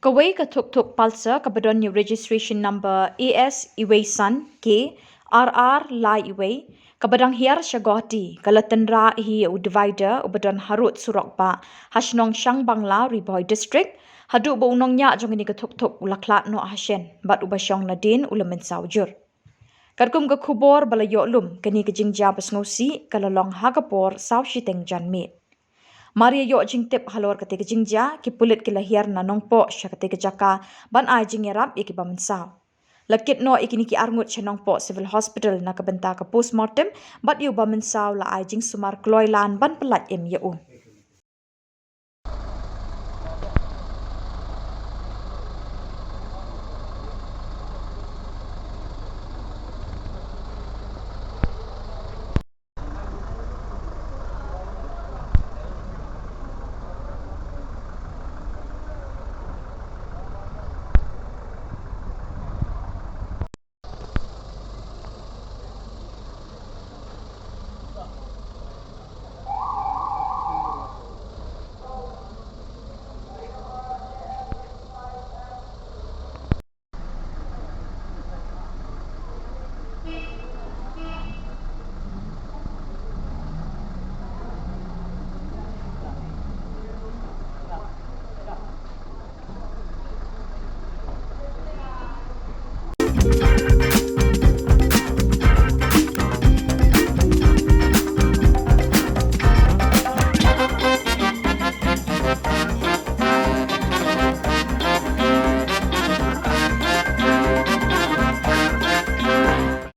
Kawai ka Thuk palsa kabadon yung registration number AS Iway San K RR Lai Iway kabadang hiar syagoti kalatenra hi u divider ubadon harut surok ba Hashnong Shang Bangla Riboy District hadu bo Nongñiah jong ini ka Thuk ula Khlad no Hashen bat ubasyong Nadien ula Mynsaw jur. Kadkum ka Khubor bala yoklum kani ka jingja basngosi kalalong hagapor saw shiteng janmit. Maria yo jingtip halor ketika jingja ki pulit ki lahir na nongpo sya ketika jaka ban ai jingerap iki ba Mynsaw. Lakit no ikini ki arngut sya nongpo civil hospital na kabenta ka postmortem bat yu ba Mynsaw la ai jing sumar kloilan ban pelat im yu.